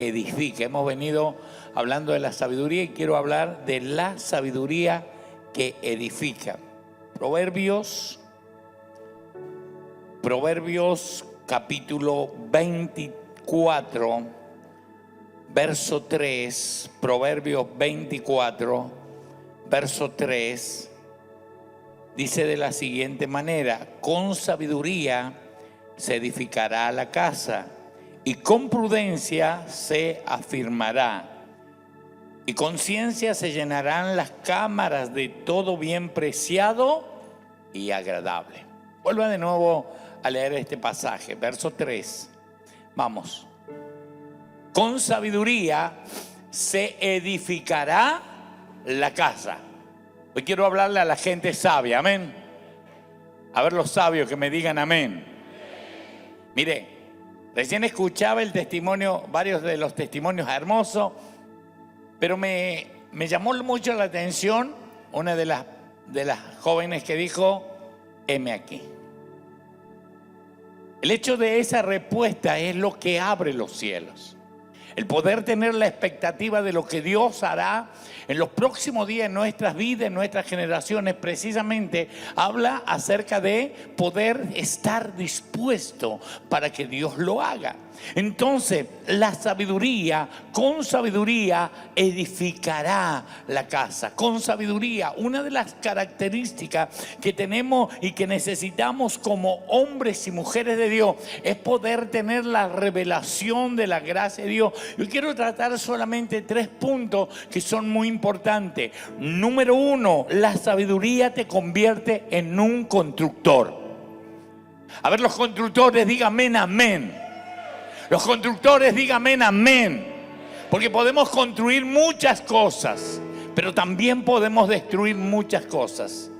edifica. Hemos venido hablando de la sabiduría y quiero hablar de la sabiduría que edifica. Proverbios capítulo 24, verso 3. Proverbios 24, verso 3. Dice de la siguiente manera: con sabiduría se edificará la casa, y con prudencia se afirmará, y con ciencia se llenarán las cámaras de todo bien preciado y agradable. Vuelva de nuevo a leer este pasaje, verso 3. Vamos. Con sabiduría se edificará la casa. Hoy quiero hablarle a la gente sabia, amén. A ver los sabios que me digan amén. Mire, recién escuchaba el testimonio, varios de los testimonios hermosos, pero me llamó mucho la atención una de las jóvenes que dijo: heme aquí. El hecho de esa respuesta es lo que abre los cielos. El poder tener la expectativa de lo que Dios hará en los próximos días en nuestras vidas, en nuestras generaciones, precisamente habla acerca de poder estar dispuesto para que Dios lo haga. Entonces, la sabiduría, con sabiduría edificará la casa. Con sabiduría, una de las características que tenemos y que necesitamos como hombres y mujeres de Dios es poder tener la revelación de la gracia de Dios. Yo quiero tratar solamente 3 puntos que son muy importantes. Número 1, la sabiduría te convierte en un constructor. A ver, los constructores, díganme amén. Los constructores, díganme amén. Porque podemos construir muchas cosas, pero también podemos destruir muchas cosas.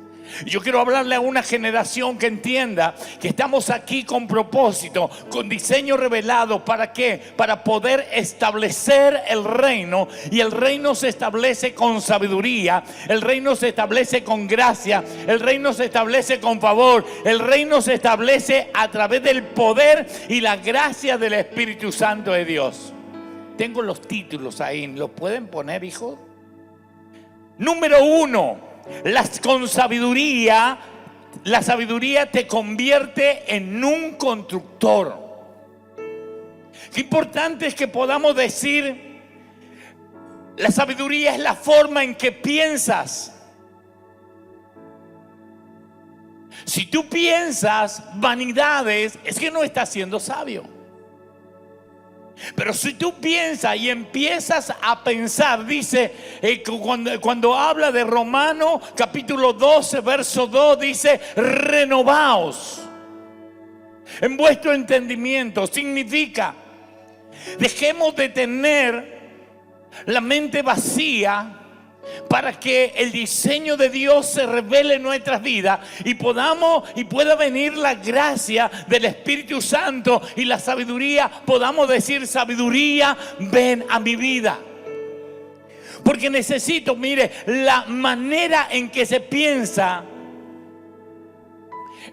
Yo quiero hablarle a una generación que entienda que estamos aquí con propósito, con diseño revelado. ¿Para qué? Para poder establecer el reino. Y el reino se establece con sabiduría. El reino se establece con gracia. El reino se establece con favor. El reino se establece a través del poder y la gracia del Espíritu Santo de Dios. Tengo los títulos ahí. ¿Los pueden poner, hijo? Número 1. Con sabiduría, la sabiduría te convierte en un constructor. Qué importante es que podamos decir: la sabiduría es la forma en que piensas. Si tú piensas vanidades, es que no estás siendo sabio. Pero si tú piensas y empiezas a pensar, dice, cuando habla de Romanos capítulo 12, verso 2, dice: renovaos en vuestro entendimiento. Significa, dejemos de tener la mente vacía para que el diseño de Dios se revele en nuestras vidas y pueda venir la gracia del Espíritu Santo y la sabiduría. Podamos decir: sabiduría, ven a mi vida. Porque necesito, mire, la manera en que se piensa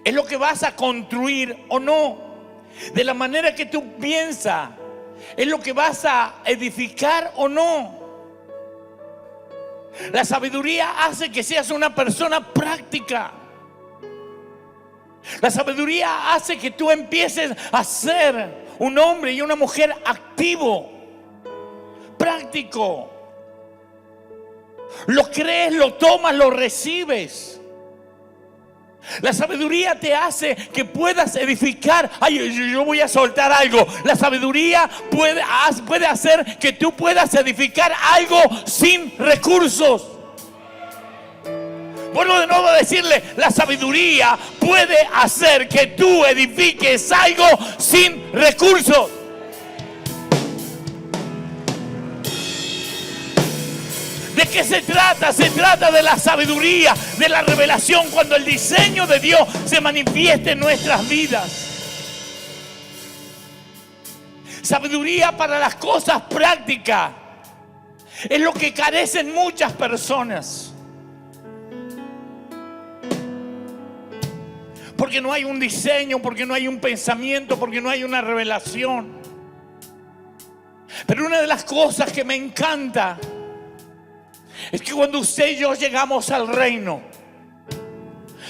es lo que vas a construir o no. De la manera que tú piensas es lo que vas a edificar o no. La sabiduría hace que seas una persona práctica. La sabiduría hace que tú empieces a ser un hombre y una mujer activo, práctico. Lo crees, lo tomas, lo recibes. La sabiduría te hace que puedas edificar. Ay, yo voy a soltar algo. La sabiduría puede hacer que tú puedas edificar algo sin recursos. Vuelvo de nuevo a decirle: la sabiduría puede hacer que tú edifiques algo sin recursos. ¿De qué se trata? Se trata de la sabiduría, de la revelación, cuando el diseño de Dios se manifieste en nuestras vidas. Sabiduría para las cosas prácticas es lo que carecen muchas personas. Porque no hay un diseño, porque no hay un pensamiento, porque no hay una revelación. Pero una de las cosas que me encanta es que cuando usted y yo llegamos al reino,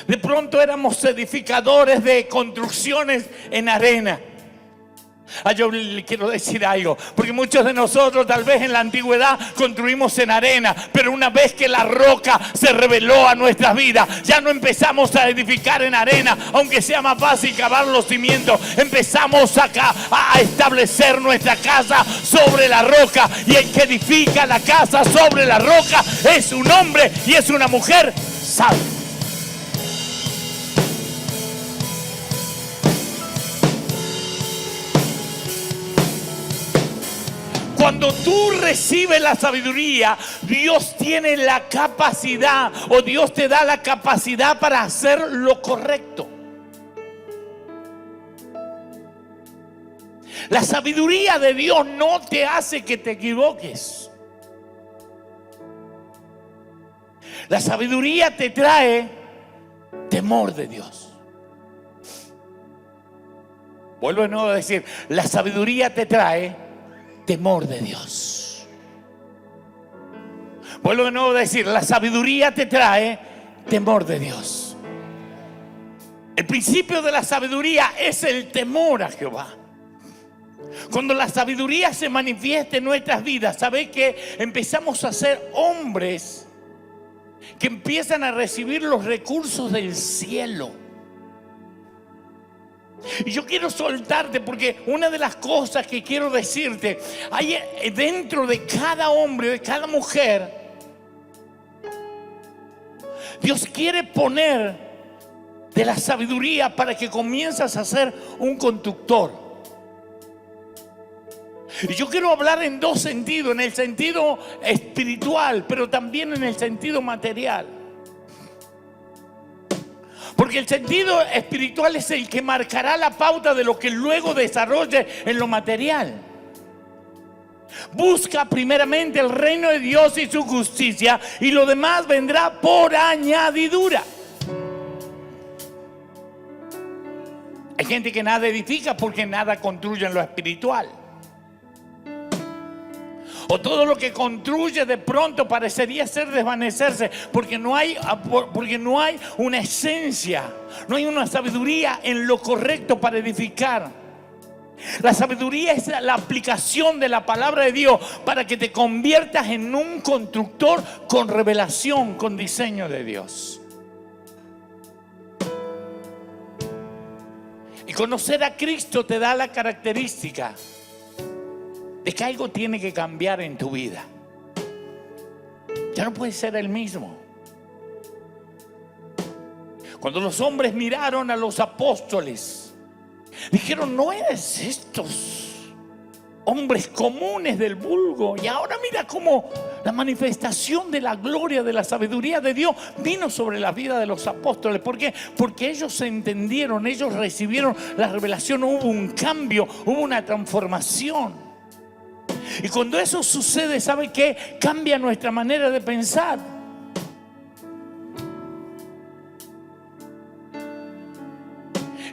de pronto éramos edificadores de construcciones en arena. Yo le quiero decir algo, porque muchos de nosotros tal vez en la antigüedad construimos en arena, pero una vez que la roca se reveló a nuestras vidas, ya no empezamos a edificar en arena, aunque sea más fácil cavar los cimientos. Empezamos a establecer nuestra casa sobre la roca, y el que edifica la casa sobre la roca es un hombre y es una mujer sabia. Cuando tú recibes la sabiduría, Dios tiene la capacidad, o Dios te da la capacidad para hacer lo correcto. La sabiduría de Dios no te hace que te equivoques. La sabiduría te trae temor de Dios. Vuelvo de nuevo a decir, la sabiduría te trae temor de Dios. Vuelvo de nuevo a decir, la sabiduría te trae temor de Dios. El principio de la sabiduría es el temor a Jehová. Cuando la sabiduría se manifiesta en nuestras vidas, ¿sabes qué? Empezamos a ser hombres que empiezan a recibir los recursos del cielo. Y yo quiero soltarte, porque una de las cosas que quiero decirte, hay dentro de cada hombre, de cada mujer, Dios quiere poner de la sabiduría para que comiences a ser un conductor. Y yo quiero hablar en dos sentidos, en el sentido espiritual, pero también en el sentido material. Porque el sentido espiritual es el que marcará la pauta de lo que luego desarrolle en lo material. Busca primeramente el reino de Dios y su justicia, y lo demás vendrá por añadidura. Hay gente que nada edifica porque nada construye en lo espiritual. O todo lo que construye de pronto parecería ser desvanecerse, porque no hay una esencia, no hay una sabiduría en lo correcto para edificar. La sabiduría es la aplicación de la palabra de Dios para que te conviertas en un constructor con revelación, con diseño de Dios. Y conocer a Cristo te da la característica de que algo tiene que cambiar en tu vida. Ya no puedes ser el mismo. Cuando los hombres miraron a los apóstoles, dijeron: no eres estos hombres comunes del vulgo. Y ahora mira cómo la manifestación de la gloria, de la sabiduría de Dios vino sobre la vida de los apóstoles. ¿Por qué? Porque ellos se entendieron, ellos recibieron la revelación, hubo un cambio, hubo una transformación. Y cuando eso sucede, ¿sabe qué? Cambia nuestra manera de pensar.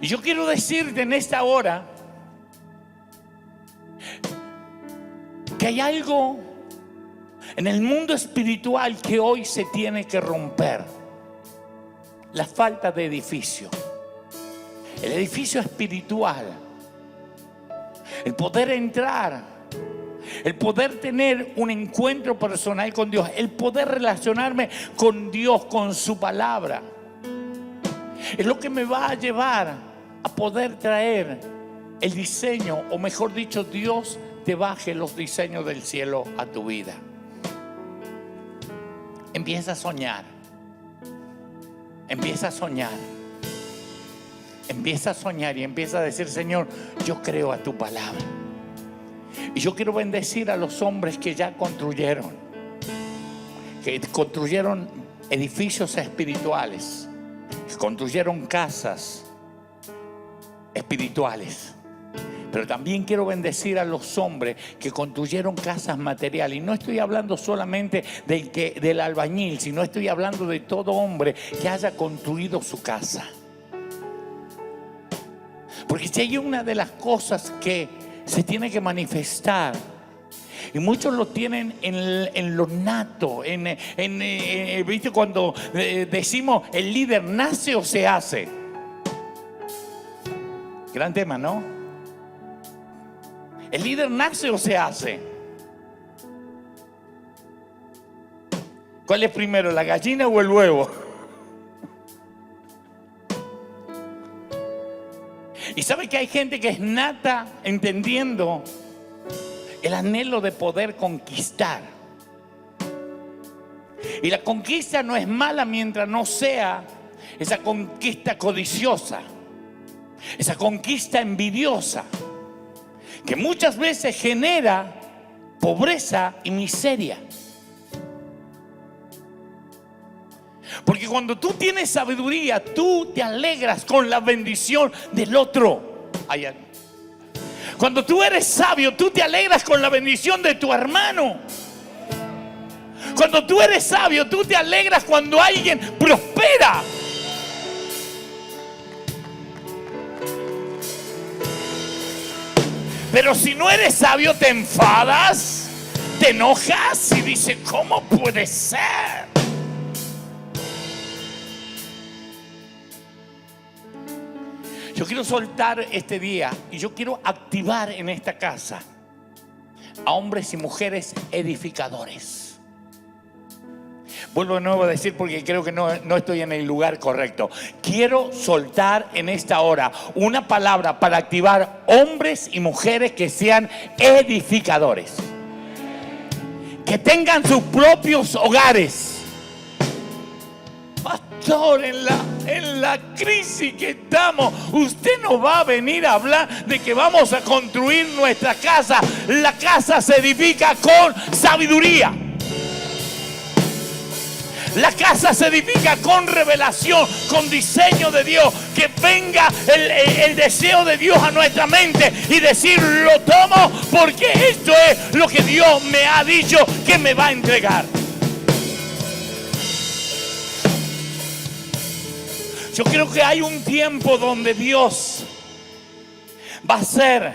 Y yo quiero decirte en esta hora que hay algo en el mundo espiritual que hoy se tiene que romper. La falta de edificio. El edificio espiritual. El poder entrar. El poder tener un encuentro personal con Dios. El poder relacionarme con Dios, con su palabra. Es lo que me va a llevar a poder traer el diseño, o mejor dicho, Dios te baje los diseños del cielo a tu vida. Empieza a soñar. Empieza a soñar. Empieza a soñar y empieza a decir: Señor, yo creo a tu palabra. Y yo quiero bendecir a los hombres que ya construyeron edificios espirituales, que construyeron casas espirituales. Pero también quiero bendecir a los hombres que construyeron casas materiales. Y no estoy hablando solamente del albañil, sino estoy hablando de todo hombre que haya construido su casa. Porque si hay una de las cosas que se tiene que manifestar Y muchos lo tienen en lo nato, ¿viste? Cuando decimos el líder nace o se hace. Gran tema, ¿no? ¿El líder nace o se hace? ¿Cuál es primero, la gallina o el huevo? Y sabe que hay gente que es nata entendiendo el anhelo de poder conquistar. Y la conquista no es mala mientras no sea esa conquista codiciosa, esa conquista envidiosa, que muchas veces genera pobreza y miseria. Porque cuando tú tienes sabiduría, tú te alegras con la bendición del otro. Cuando tú eres sabio, tú te alegras con la bendición de tu hermano. Cuando tú eres sabio, tú te alegras cuando alguien prospera. Pero si no eres sabio, te enfadas, te enojas y dices, ¿cómo puede ser? Yo quiero soltar este día y yo quiero activar en esta casa a hombres y mujeres edificadores. Vuelvo de nuevo a decir porque creo que no estoy en el lugar correcto. Quiero soltar en esta hora una palabra para activar hombres y mujeres que sean edificadores, que tengan sus propios hogares. Pastor, en la crisis que estamos, usted nos va a venir a hablar de que vamos a construir nuestra casa. La casa se edifica con sabiduría. La casa se edifica con revelación, con diseño de Dios. Que venga el deseo de Dios a nuestra mente y decir, lo tomo porque esto es lo que Dios me ha dicho que me va a entregar. Yo creo que hay un tiempo donde Dios va a hacer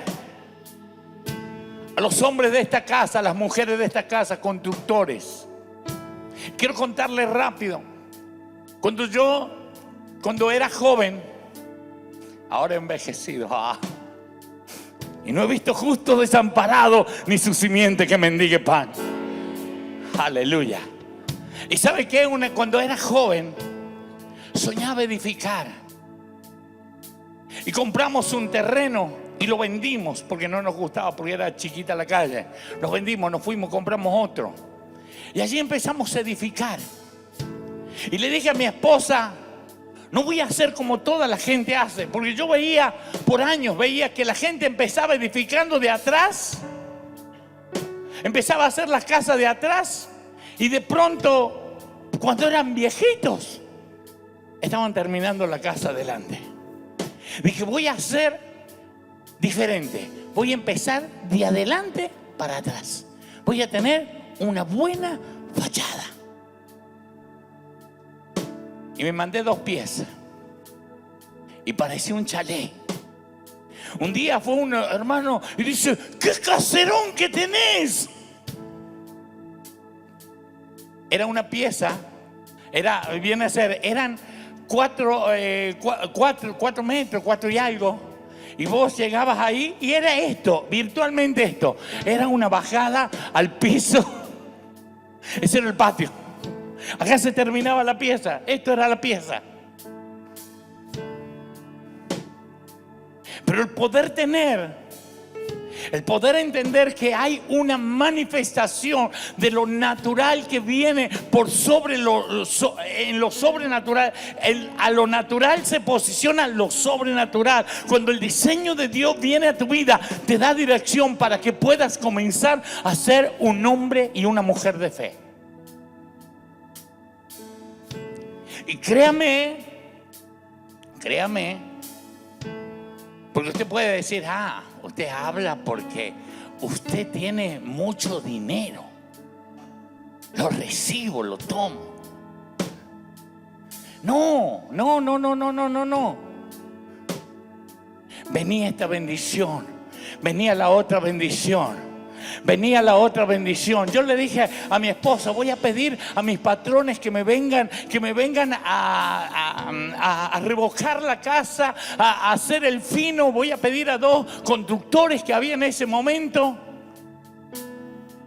a los hombres de esta casa, a las mujeres de esta casa, constructores. Quiero contarles rápido. Cuando era joven, ahora he envejecido, y no he visto justo desamparado ni su simiente que mendigue pan. Aleluya. ¿Y sabe qué? Cuando era joven, soñaba edificar. Y compramos un terreno y lo vendimos porque no nos gustaba, porque era chiquita la calle. Lo vendimos, nos fuimos, compramos otro. Y allí empezamos a edificar. Y le dije a mi esposa, no voy a hacer como toda la gente hace. Porque yo veía, por años, veía que la gente empezaba edificando de atrás. Empezaba a hacer las casas de atrás. Y de pronto, cuando eran viejitos, estaban terminando la casa adelante. Dije, voy a hacer diferente. Voy a empezar de adelante para atrás. Voy a tener una buena fachada. Y me mandé 2 piezas. Y parecía un chalet. Un día fue un hermano y dice, ¡qué caserón que tenés! Era una pieza. Viene a ser, eran 4 metros, 4 y algo. Y vos llegabas ahí y era esto, virtualmente esto. Era una bajada al piso. Ese era el patio. Acá se terminaba la pieza. Esto era la pieza. Pero el poder entender que hay una manifestación de lo natural que viene por sobre en lo sobrenatural. A lo natural se posiciona lo sobrenatural. Cuando el diseño de Dios viene a tu vida, te da dirección para que puedas comenzar a ser un hombre y una mujer de fe. Y créame, porque usted puede decir, usted habla porque usted tiene mucho dinero. Lo recibo, lo tomo. No. Venía esta bendición, venía la otra bendición. Venía la otra bendición. Yo le dije a mi esposa, voy a pedir a mis patrones que me vengan a revocar la casa, a hacer el fino. Voy a pedir a 2 constructores que había en ese momento.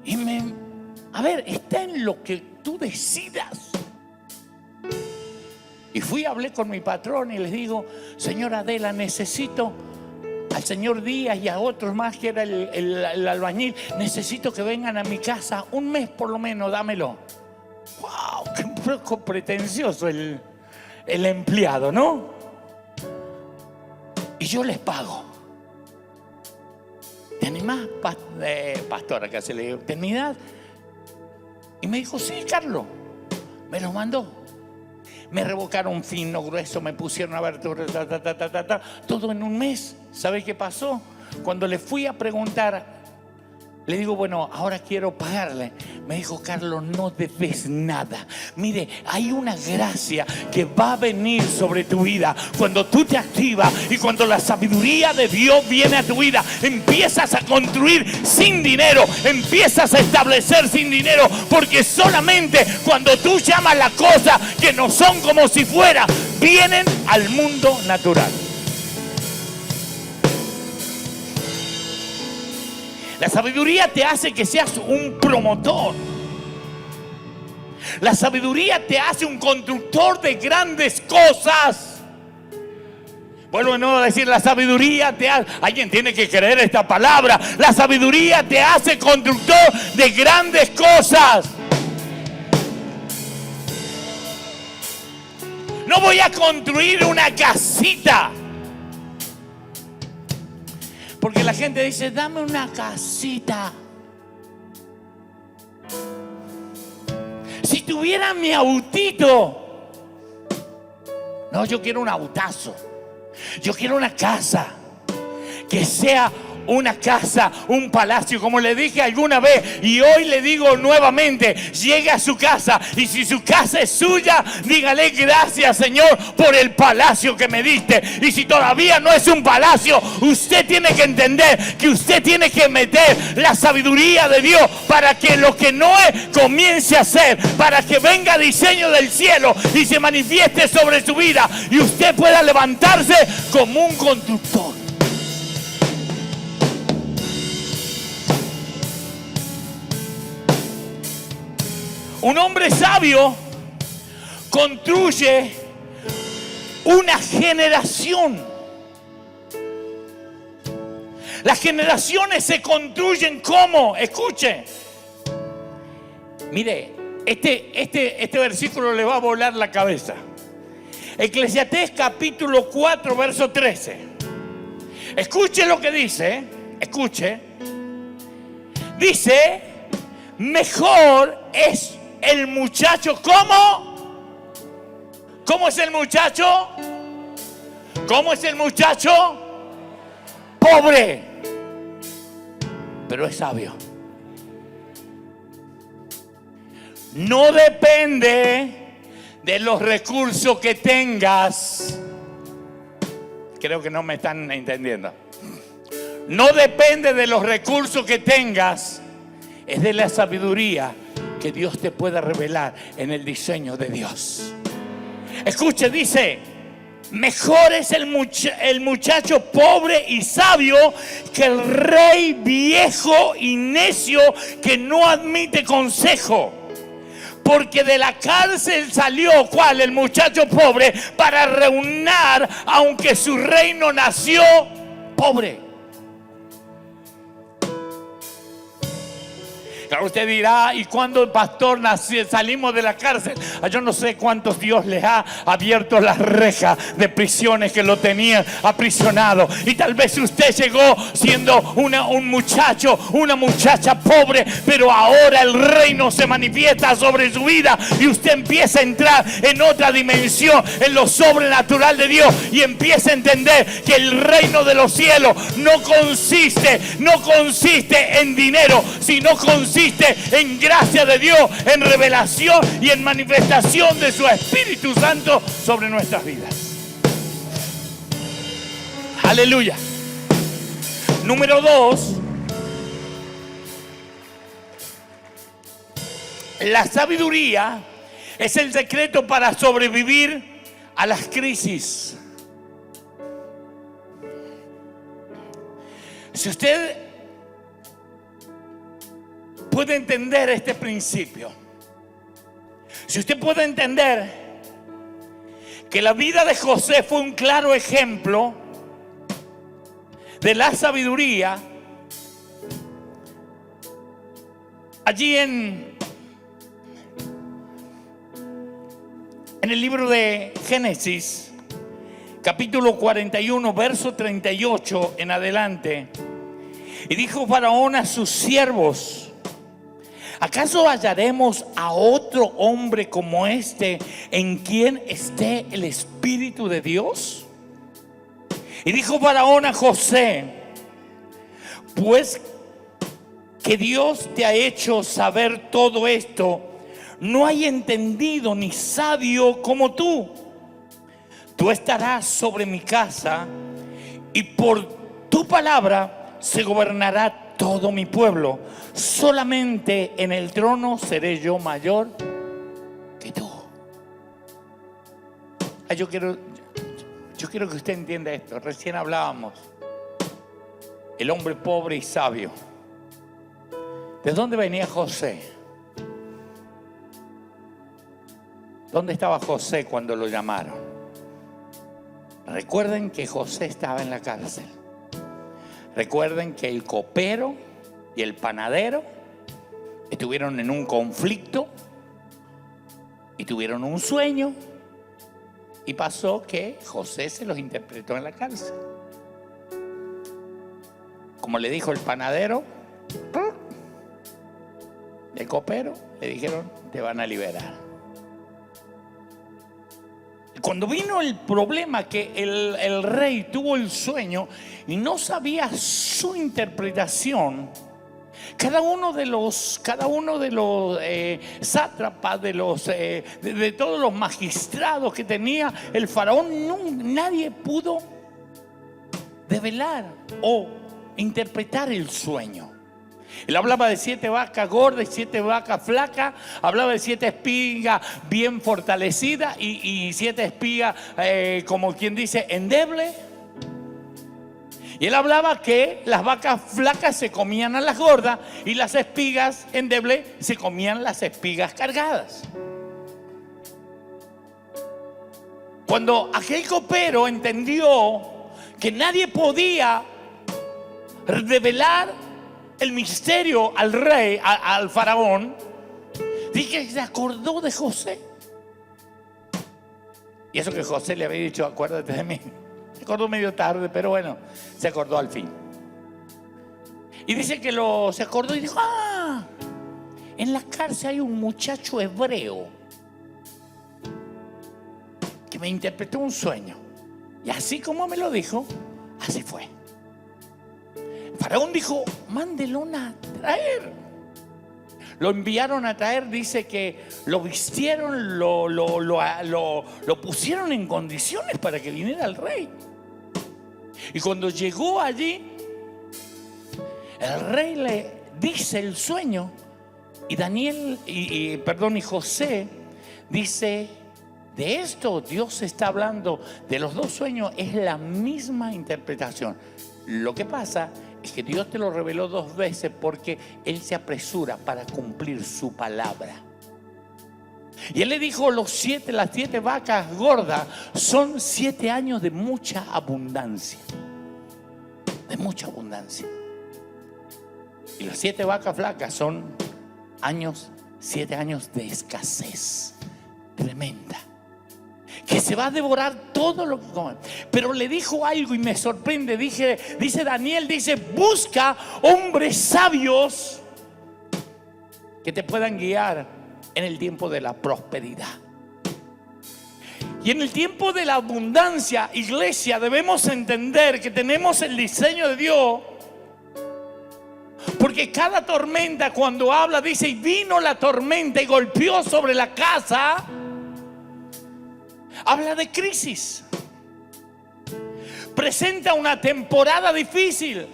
Y a ver, está en lo que tú decidas. Y fui, hablé con mi patrón y les digo, señora Adela, necesito al señor Díaz y a otros más que era el albañil, necesito que vengan a mi casa 1 mes por lo menos, dámelo. ¡Wow! ¡Qué poco pretencioso el empleado!, ¿no? Y yo les pago. ¿Te animás, pastora? Que se le digo, ¿te animás? Y me dijo, sí, Carlos. Me los mandó. Me revocaron fino, grueso, me pusieron a ver todo en 1 mes. ¿Sabe qué pasó? Cuando le fui a preguntar, le digo, bueno, ahora quiero pagarle. Me dijo, Carlos, no debes nada. Mire, hay una gracia que va a venir sobre tu vida cuando tú te activas y cuando la sabiduría de Dios viene a tu vida. Empiezas a construir sin dinero, empiezas a establecer sin dinero, porque solamente cuando tú llamas las cosas que no son como si fuera, vienen al mundo natural. La sabiduría te hace que seas un promotor. La sabiduría te hace un constructor de grandes cosas. Vuelvo de nuevo a decir, la sabiduría te hace... Alguien tiene que creer esta palabra. La sabiduría te hace constructor de grandes cosas. No voy a construir una casita. Porque la gente dice, dame una casita. Si tuviera mi autito. No, yo quiero un autazo. Yo quiero una casa. Que sea una casa, un palacio, como le dije alguna vez y hoy le digo nuevamente, llegue a su casa y si su casa es suya, dígale gracias, Señor, por el palacio que me diste. Y si todavía no es un palacio, usted tiene que entender que usted tiene que meter la sabiduría de Dios para que lo que no es comience a ser, para que venga diseño del cielo y se manifieste sobre su vida y usted pueda levantarse como un constructor. Un hombre sabio construye una generación. Las generaciones se construyen ¿cómo? Escuche. Mire, este versículo le va a volar la cabeza. Eclesiastés capítulo 4, verso 13. Escuche lo que dice. Escuche. Dice, mejor es el muchacho, ¿cómo? ¿Cómo es el muchacho? ¿Cómo es el muchacho? Pobre, pero es sabio. No depende de los recursos que tengas. Creo que no me están entendiendo. No depende de los recursos que tengas. Es de la sabiduría que Dios te pueda revelar en el diseño de Dios. Escuche, dice, mejor es el muchacho pobre y sabio que el rey viejo y necio que no admite consejo. Porque de la cárcel salió, ¿cuál? El muchacho pobre, para reinar, aunque su reino nació pobre. Claro, usted dirá, ¿y cuándo el pastor salimos de la cárcel? Yo no sé cuántos Dios les ha abierto las rejas de prisiones que lo tenían aprisionado. Y tal vez usted llegó siendo un muchacho, una muchacha pobre, pero ahora el reino se manifiesta sobre su vida y usted empieza a entrar en otra dimensión, en lo sobrenatural de Dios, y empieza a entender que el reino de los cielos no consiste en dinero, sino consiste en gracia de Dios, en revelación y en manifestación de su Espíritu Santo sobre nuestras vidas. Aleluya. Número 2, La sabiduría es el secreto para sobrevivir a las crisis. Si usted puede entender este principio, si usted puede entender que la vida de José fue un claro ejemplo de la sabiduría, allí en el libro de Génesis, capítulo 41, verso 38 en adelante, y dijo Faraón a sus siervos: ¿acaso hallaremos a otro hombre como este en quien esté el Espíritu de Dios? Y dijo Faraón a José: pues que Dios te ha hecho saber todo esto, no hay entendido ni sabio como tú. Tú estarás sobre mi casa y por tu palabra se gobernará todo mi pueblo. Solamente en el trono seré yo mayor que tú. Yo quiero que usted entienda esto. Recién hablábamos el hombre pobre y sabio. ¿De dónde venía José? ¿Dónde estaba José cuando lo llamaron? Recuerden que José estaba en la cárcel. Recuerden que el copero y el panadero estuvieron en un conflicto y tuvieron un sueño, y pasó que José se los interpretó en la cárcel. Como le dijo el panadero, el copero, le dijeron: te van a liberar. Cuando vino el problema que el rey tuvo el sueño y no sabía su interpretación, cada uno de los sátrapas, de todos los magistrados que tenía el faraón, nadie pudo develar o interpretar el sueño. Él hablaba de 7 vacas gordas y 7 vacas flacas. Hablaba de 7 espigas bien fortalecidas y 7 espigas, como quien dice, endebles. Y él hablaba que las vacas flacas se comían a las gordas y las espigas endebles se comían las espigas cargadas. Cuando aquel copero entendió que nadie podía revelar el misterio al rey, al faraón, dije, se acordó de José. Y eso que José le había dicho: acuérdate de mí. Se acordó medio tarde, pero bueno, se acordó al fin. Y dice que se acordó y dijo: en la cárcel hay un muchacho hebreo que me interpretó un sueño. Y así como me lo dijo, así fue. Faraón dijo: mándelo a traer. Lo enviaron a traer. Dice que lo vistieron, lo pusieron en condiciones para que viniera el rey. Y cuando llegó allí, el rey le dice el sueño, y José dice: de esto Dios está hablando, de los 2 sueños es la misma interpretación. Lo que pasa es que Dios te lo reveló 2 veces porque Él se apresura para cumplir su palabra. Y Él le dijo: las 7 vacas gordas son 7 años de mucha abundancia. De mucha abundancia. Y las 7 vacas flacas son 7 años de escasez tremenda, que se va a devorar todo lo que comen. Pero le dijo algo y me sorprende. Dice Daniel, busca hombres sabios que te puedan guiar en el tiempo de la prosperidad. Y en el tiempo de la abundancia, iglesia, debemos entender que tenemos el diseño de Dios. Porque cada tormenta, cuando habla, dice: y vino la tormenta y golpeó sobre la casa. Habla de crisis. Presenta una temporada difícil.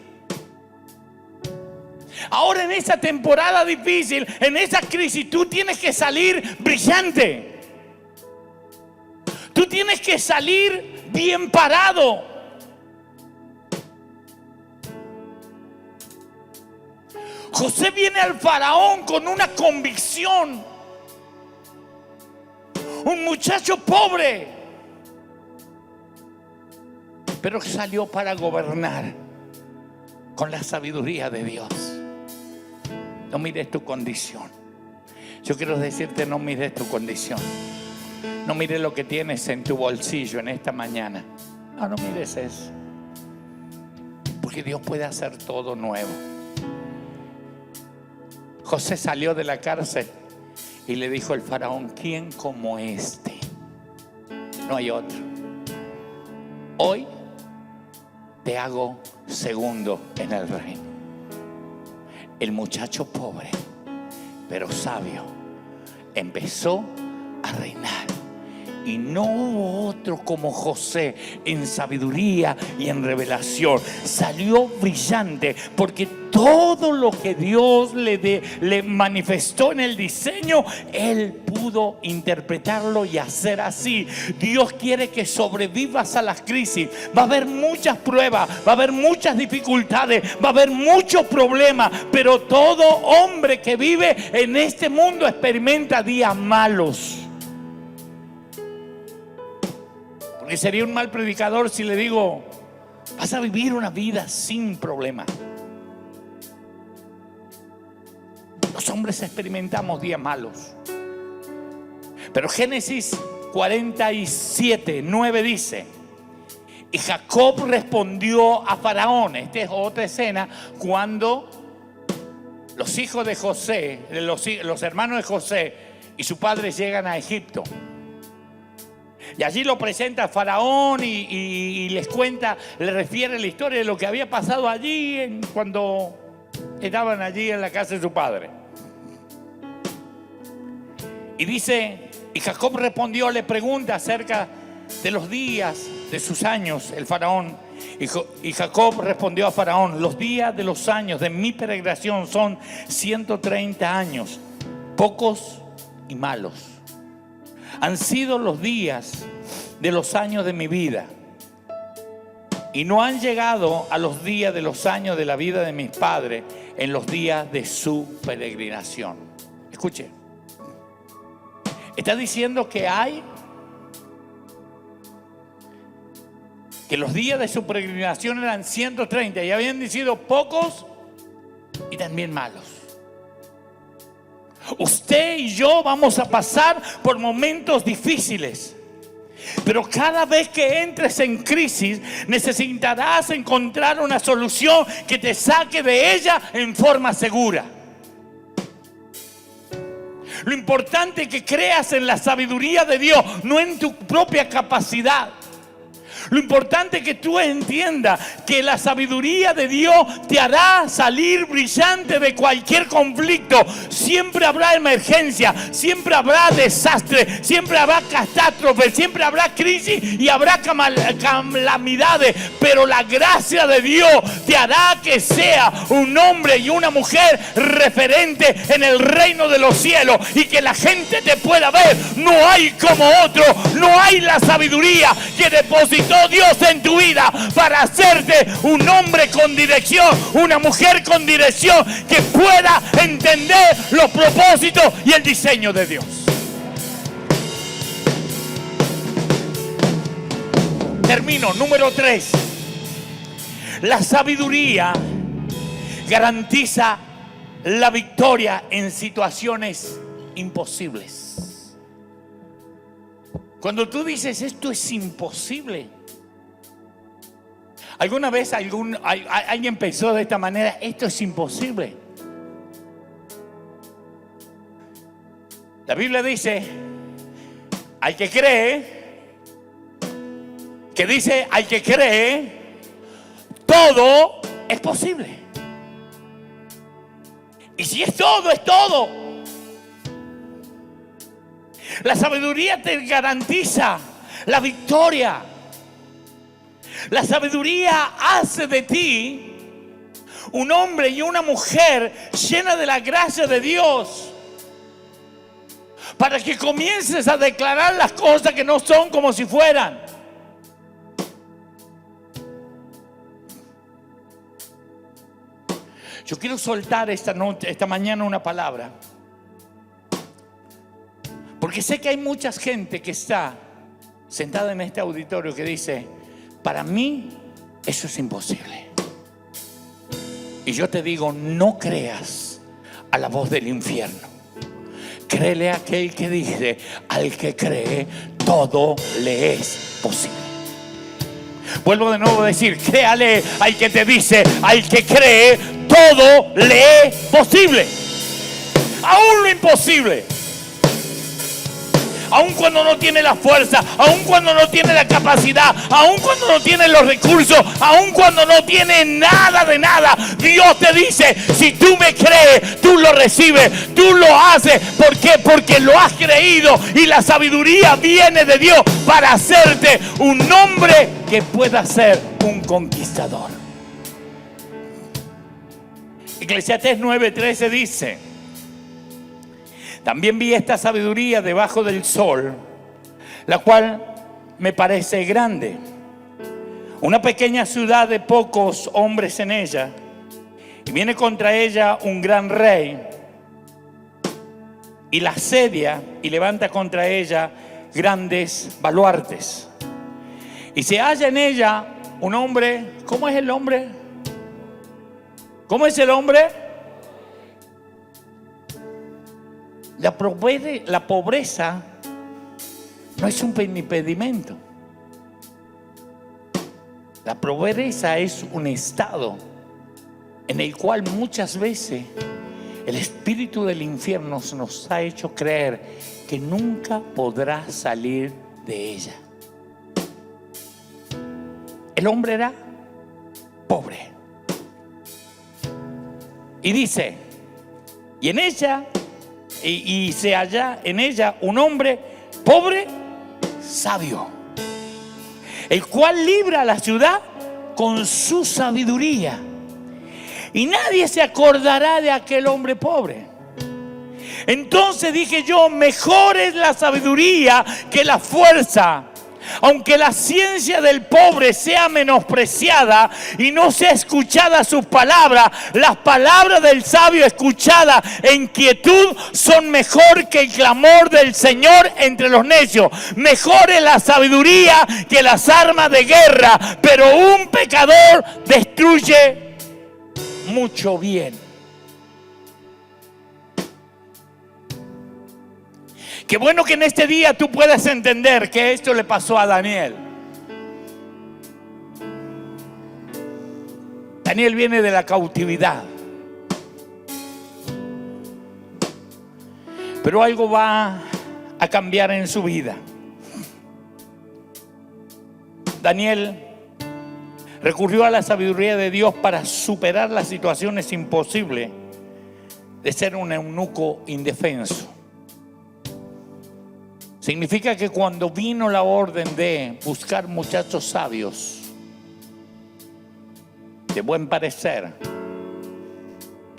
Ahora en esa temporada difícil, en esa crisis, tú tienes que salir brillante. Tú tienes que salir bien parado. José viene al faraón con una convicción. Un muchacho pobre, pero salió para gobernar con la sabiduría de Dios. No mires tu condición. Yo quiero decirte, no mires tu condición. No mires lo que tienes en tu bolsillo en esta mañana. No mires eso. Porque Dios puede hacer todo nuevo. José salió de la cárcel y le dijo al faraón: ¿quién como este? No hay otro. Hoy te hago segundo en el reino. El muchacho pobre, pero sabio, empezó a reinar. Y no hubo otro como José en sabiduría y en revelación. Salió brillante porque todo lo que Dios le manifestó en el diseño, él pudo interpretarlo y hacer así. Dios quiere que sobrevivas a las crisis. Va a haber muchas pruebas, va a haber muchas dificultades, va a haber muchos problemas, pero todo hombre que vive en este mundo experimenta días malos. Porque sería un mal predicador si le digo: vas a vivir una vida sin problema. Los hombres experimentamos días malos. Pero Génesis 47:9 dice: y Jacob respondió a Faraón. Esta es otra escena cuando los hijos de José, los hermanos de José y su padre llegan a Egipto. Y allí lo presenta a Faraón y les cuenta, le refiere la historia de lo que había pasado allí cuando estaban allí en la casa de su padre. Y dice, y Jacob respondió, le pregunta acerca de los días de sus años, el faraón. Y Jacob respondió a Faraón: los días de los años de mi peregrinación son 130 años, pocos y malos. Han sido los días de los años de mi vida, y no han llegado a los días de los años de la vida de mis padres en los días de su peregrinación. Escuche, está diciendo que los días de su peregrinación eran 130 y habían sido pocos y también malos. Usted y yo vamos a pasar por momentos difíciles, pero cada vez que entres en crisis necesitarás encontrar una solución que te saque de ella en forma segura. Lo importante es que creas en la sabiduría de Dios, no en tu propia capacidad. Lo importante es que tú entiendas que la sabiduría de Dios te hará salir brillante de cualquier conflicto. Siempre habrá emergencia, siempre habrá desastre, siempre habrá catástrofe, siempre habrá crisis y habrá calamidades. Pero la gracia de Dios te hará que sea un hombre y una mujer referente en el reino de los cielos y que la gente te pueda ver. No hay como otro, no hay la sabiduría que depositó Dios en tu vida para hacerte un hombre con dirección, una mujer con dirección que pueda entender los propósitos y el diseño de Dios. Termino, número 3. La sabiduría garantiza la victoria en situaciones imposibles. Cuando tú dices esto es imposible, ¿alguna vez alguien pensó de esta manera? Esto es imposible. La Biblia dice, al que cree, todo es posible. Y si es todo, es todo. La sabiduría te garantiza la victoria. La sabiduría hace de ti un hombre y una mujer llena de la gracia de Dios, para que comiences a declarar las cosas que no son como si fueran. Yo quiero soltar esta mañana una palabra, porque sé que hay mucha gente que está sentada en este auditorio que dice: para mí eso es imposible. Y yo te digo, no creas a la voz del infierno. Créele a aquel que dice: al que cree, todo le es posible. Vuelvo de nuevo a decir, créale al que te dice: al que cree, todo le es posible. Aún lo imposible. Aun cuando no tiene la fuerza, aun cuando no tiene la capacidad, aun cuando no tiene los recursos, aun cuando no tiene nada de nada, Dios te dice: si tú me crees, tú lo recibes, tú lo haces. ¿Por qué? Porque lo has creído, y la sabiduría viene de Dios para hacerte un hombre que pueda ser un conquistador. Eclesiastés 9:13 dice: también vi esta sabiduría debajo del sol, la cual me parece grande. Una pequeña ciudad de pocos hombres en ella, y viene contra ella un gran rey, y la asedia y levanta contra ella grandes baluartes. Y se halla en ella un hombre. ¿Cómo es el hombre? ¿Cómo es el hombre? La pobreza no es un impedimento. La pobreza es un estado en el cual muchas veces el espíritu del infierno nos ha hecho creer que nunca podrá salir de ella. El hombre era pobre. Y dice: y en ella y se halla en ella un hombre pobre, sabio, el cual libra a la ciudad con su sabiduría, y nadie se acordará de aquel hombre pobre. Entonces dije yo: mejor es la sabiduría que la fuerza. Aunque la ciencia del pobre sea menospreciada y no sea escuchada sus palabras, las palabras del sabio escuchadas en quietud son mejor que el clamor del Señor entre los necios. Mejor es la sabiduría que las armas de guerra, pero un pecador destruye mucho bien. Qué bueno que en este día tú puedas entender que esto le pasó a Daniel. Daniel viene de la cautividad, pero algo va a cambiar en su vida. Daniel recurrió a la sabiduría de Dios para superar las situaciones imposibles de ser un eunuco indefenso. Significa que cuando vino la orden de buscar muchachos sabios, de buen parecer,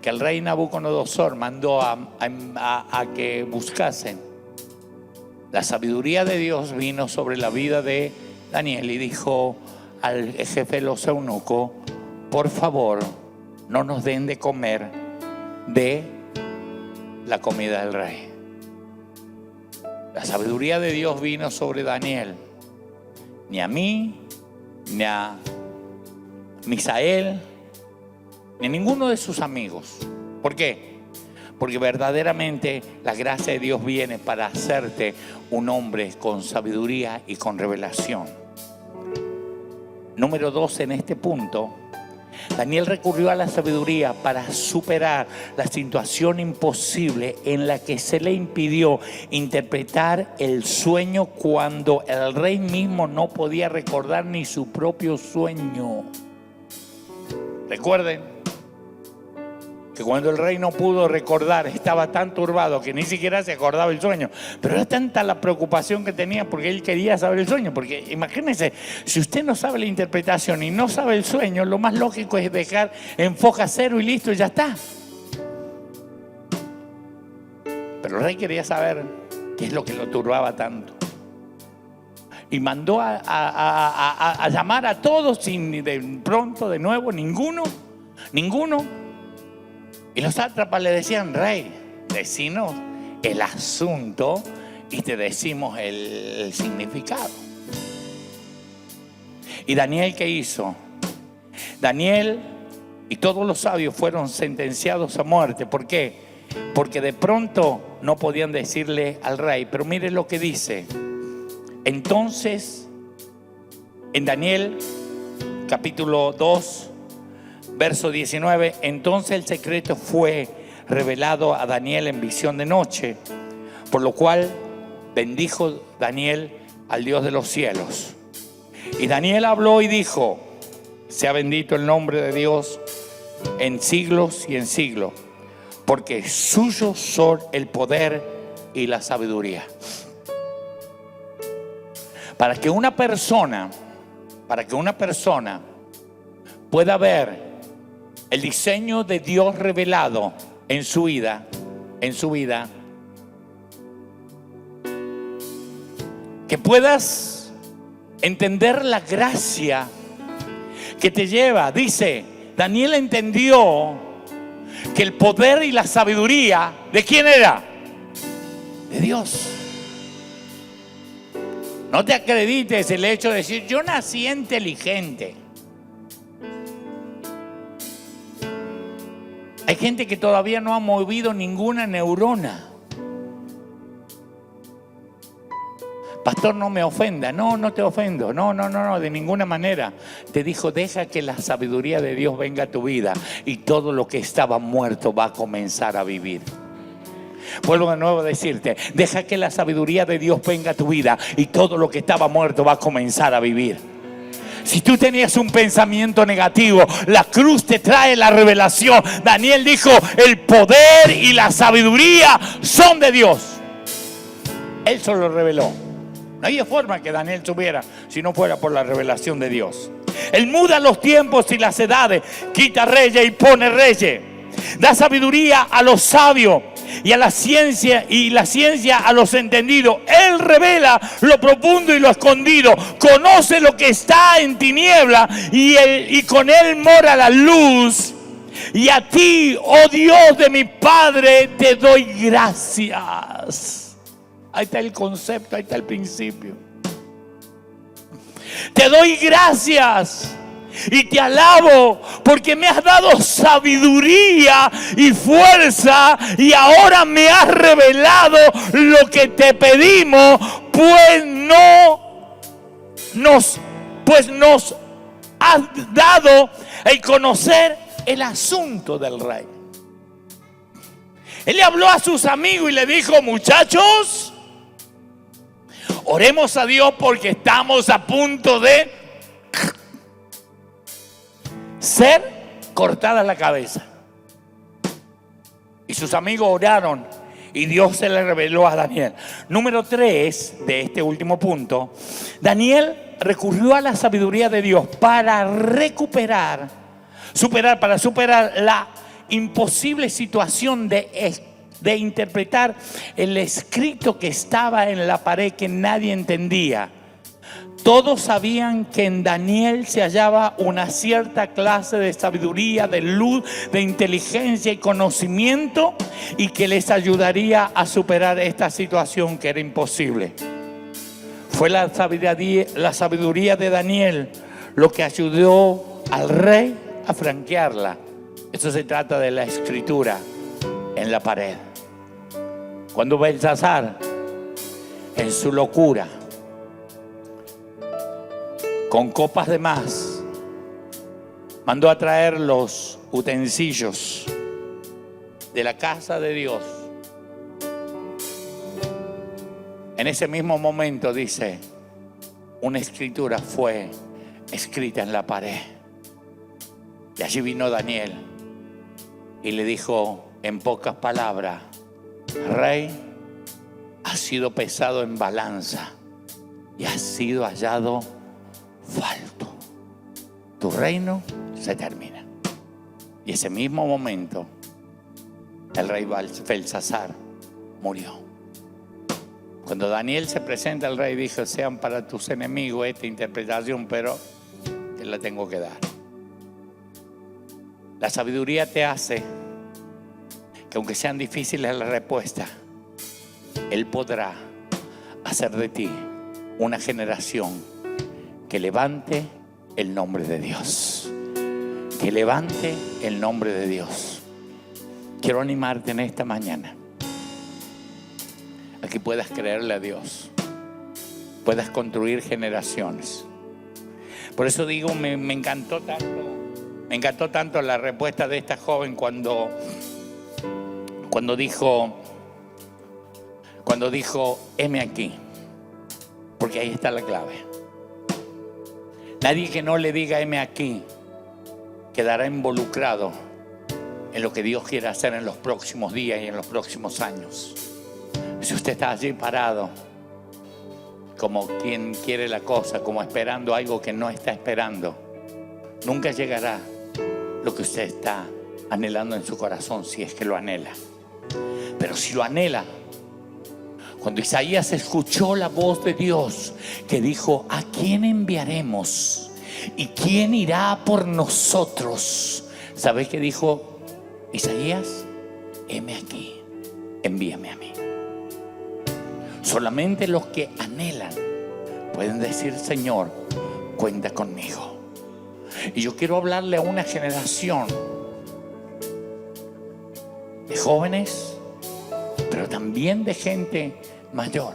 que el rey Nabucodonosor mandó a que buscasen, la sabiduría de Dios vino sobre la vida de Daniel y dijo al jefe de los eunucos: por favor, no nos den de comer de la comida del rey. La sabiduría de Dios vino sobre Daniel. Ni a mí, ni a Misael, ni a ninguno de sus amigos. ¿Por qué? Porque verdaderamente la gracia de Dios viene para hacerte un hombre con sabiduría y con revelación. Número 2 en este punto. Daniel recurrió a la sabiduría para superar la situación imposible en la que se le impidió interpretar el sueño cuando el rey mismo no podía recordar ni su propio sueño. Recuerden que cuando el rey no pudo recordar, estaba tan turbado que ni siquiera se acordaba el sueño. Pero era tanta la preocupación que tenía porque él quería saber el sueño. Porque imagínense, si usted no sabe la interpretación y no sabe el sueño, lo más lógico es dejar en foja cero y listo, y ya está. Pero el rey quería saber qué es lo que lo turbaba tanto. Y mandó a llamar a todos sin de pronto, de nuevo, ninguno. Y los sátrapas le decían: rey, decinos el asunto y te decimos el significado. ¿Y Daniel qué hizo? Daniel y todos los sabios fueron sentenciados a muerte. ¿Por qué? Porque de pronto no podían decirle al rey. Pero mire lo que dice. Entonces, en Daniel capítulo 2, verso 19, entonces el secreto fue revelado a Daniel en visión de noche, por lo cual bendijo Daniel al Dios de los cielos. Y Daniel habló y dijo: sea bendito el nombre de Dios en siglos y en siglos, porque suyos son el poder y la sabiduría. Para que una persona pueda ver el diseño de Dios revelado en su vida, que puedas entender la gracia que te lleva. Dice, Daniel entendió que el poder y la sabiduría, ¿de quién era? De Dios. No te acredites el hecho de decir: yo nací inteligente. Hay gente que todavía no ha movido ninguna neurona. Pastor, no me ofenda. No, no te ofendo. No, de ninguna manera. Te dijo: deja que la sabiduría de Dios venga a tu vida y todo lo que estaba muerto va a comenzar a vivir. Vuelvo de nuevo a decirte: deja que la sabiduría de Dios venga a tu vida y todo lo que estaba muerto va a comenzar a vivir. Si tú tenías un pensamiento negativo, la cruz te trae la revelación. Daniel dijo: el poder y la sabiduría son de Dios. Él solo reveló. No había forma que Daniel supiera si no fuera por la revelación de Dios. Él muda los tiempos y las edades, quita reyes y pone reyes. Da sabiduría a los sabios y a la ciencia a los entendidos. Él revela lo profundo y lo escondido. Conoce lo que está en tiniebla y con él mora la luz. Y a ti, oh Dios de mi Padre, te doy gracias. Ahí está el concepto, ahí está el principio. Te doy gracias y te alabo porque me has dado sabiduría y fuerza, y ahora me has revelado lo que te pedimos, pues nos has dado el conocer el asunto del rey. Él le habló a sus amigos y le dijo: muchachos, oremos a Dios porque estamos a punto de ser cortada la cabeza. Y sus amigos oraron y Dios se le reveló a Daniel. Número 3 de este último punto: Daniel recurrió a la sabiduría de Dios para superar la imposible situación de interpretar el escrito que estaba en la pared que nadie entendía. Todos sabían que en Daniel se hallaba una cierta clase de sabiduría, de luz, de inteligencia y conocimiento, y que les ayudaría a superar esta situación que era imposible. Fue la sabiduría de Daniel lo que ayudó al rey a franquearla. Eso se trata de la escritura en la pared. Cuando Belsasar, en su locura, con copas de más, mandó a traer los utensilios de la casa de Dios. En ese mismo momento, dice, una escritura fue escrita en la pared. Y allí vino Daniel y le dijo en pocas palabras: Rey, has sido pesado en balanza y has sido hallado falto. Tu reino se termina. Y ese mismo momento el rey Belsasar murió. Cuando Daniel se presenta al rey, dijo: sean para tus enemigos esta interpretación, pero te la tengo que dar. La sabiduría te hace que, aunque sean difíciles las respuestas, Él podrá hacer de ti una generación que levante el nombre de Dios. Que levante el nombre de Dios. Quiero animarte en esta mañana a que puedas creerle a Dios, puedas construir generaciones. Por eso digo, me encantó tanto la respuesta de esta joven cuando dijo, heme aquí, porque ahí está la clave. Nadie que no le diga heme aquí quedará involucrado en lo que Dios quiere hacer en los próximos días y en los próximos años. Si usted está allí parado como quien quiere la cosa, como esperando algo que no está esperando, nunca llegará lo que usted está anhelando en su corazón, si es que lo anhela. Pero si lo anhela, cuando Isaías escuchó la voz de Dios que dijo: ¿a quién enviaremos? ¿Y quién irá por nosotros? ¿Sabes qué dijo Isaías? Heme aquí, envíame a mí. Solamente los que anhelan pueden decir: Señor, cuenta conmigo. Y yo quiero hablarle a una generación de jóvenes, pero también de gente mayor,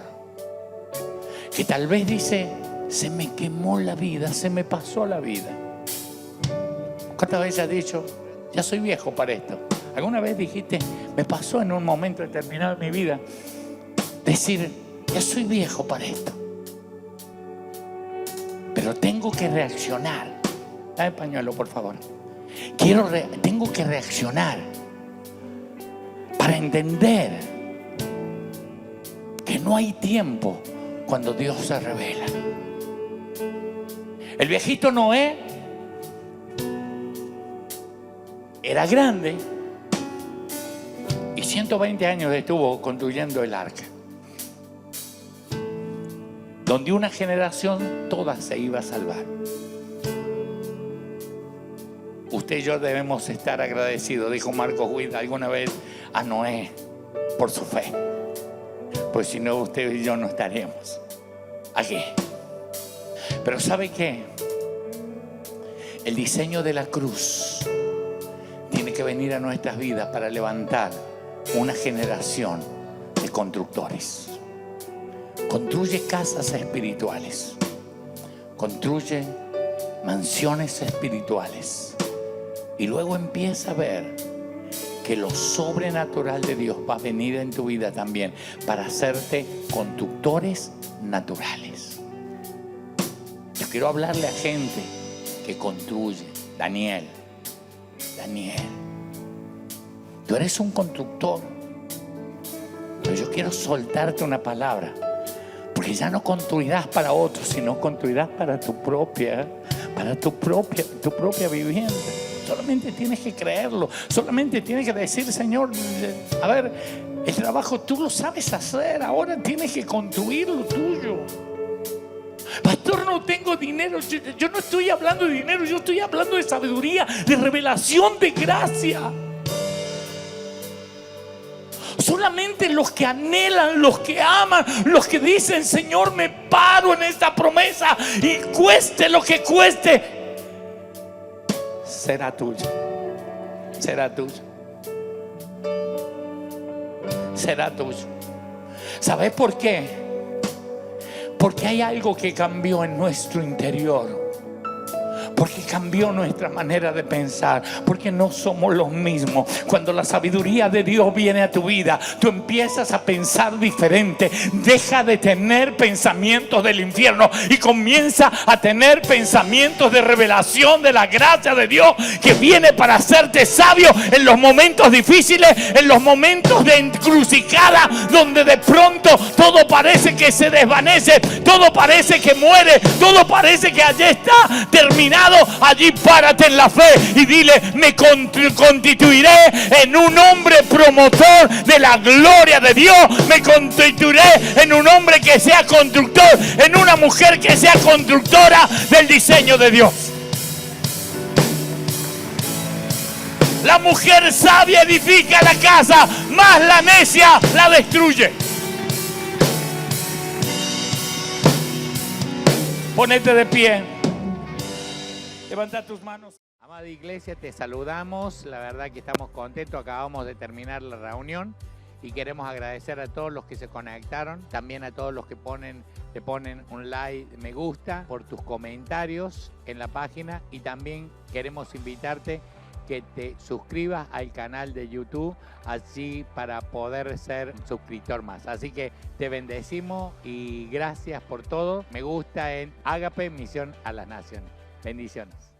que tal vez dice: se me quemó la vida, se me pasó la vida. ¿Cuántas veces has dicho: ya soy viejo para esto? ¿Alguna vez dijiste: me pasó en un momento determinado de mi vida decir: ya soy viejo para esto, pero tengo que reaccionar? Dame el pañuelo, por favor. Tengo que reaccionar para entender que no hay tiempo cuando Dios se revela. El viejito Noé era grande y 120 años estuvo construyendo el arca, donde una generación toda se iba a salvar. Usted y yo debemos estar agradecidos, dijo Marcos Witt alguna vez, a Noé por su fe, pues si no, usted y yo no estaríamos aquí. Pero ¿sabe qué? El diseño de la cruz tiene que venir a nuestras vidas para levantar una generación de constructores. Construye casas espirituales, construye mansiones espirituales, y luego empieza a ver que lo sobrenatural de Dios va a venir en tu vida también para hacerte constructores naturales. Yo quiero hablarle a gente que construye. Daniel, tú eres un constructor, pero yo quiero soltarte una palabra, porque ya no construirás para otros, sino construirás para tu propia vivienda. Solamente tienes que creerlo, solamente tienes que decir: Señor, a ver, el trabajo tú lo sabes hacer, ahora tienes que construir lo tuyo. Pastor, no tengo dinero. Yo no estoy hablando de dinero, yo estoy hablando de sabiduría, de revelación, de gracia. Solamente los que anhelan, los que aman, los que dicen: Señor, me paro en esta promesa y cueste lo que cueste, será tuyo, será tuyo, será tuyo. ¿Sabes por qué? Porque hay algo que cambió en nuestro interior. porque cambió nuestra manera de pensar, porque no somos los mismos. Cuando la sabiduría de Dios viene a tu vida, tú empiezas a pensar diferente. Deja de tener pensamientos del infierno y comienza a tener pensamientos de revelación de la gracia de Dios, que viene para hacerte sabio en los momentos difíciles, en los momentos de encrucijada, donde de pronto todo parece que se desvanece, todo parece que muere, todo parece que allí está terminado. Allí párate en la fe y dile: me constituiré en un hombre promotor de la gloria de Dios, me constituiré en un hombre que sea constructor, en una mujer que sea constructora del diseño de Dios. La mujer sabia edifica la casa, mas la necia la destruye. Ponete de pie. Levanta tus manos. Amada iglesia, te saludamos. La verdad que estamos contentos. Acabamos de terminar la reunión y queremos agradecer a todos los que se conectaron. También a todos los que te ponen un like, me gusta, por tus comentarios en la página. Y también queremos invitarte que te suscribas al canal de YouTube, así para poder ser suscriptor más. Así que te bendecimos y gracias por todo. Me gusta en Ágape Misión a las Naciones. Bendiciones.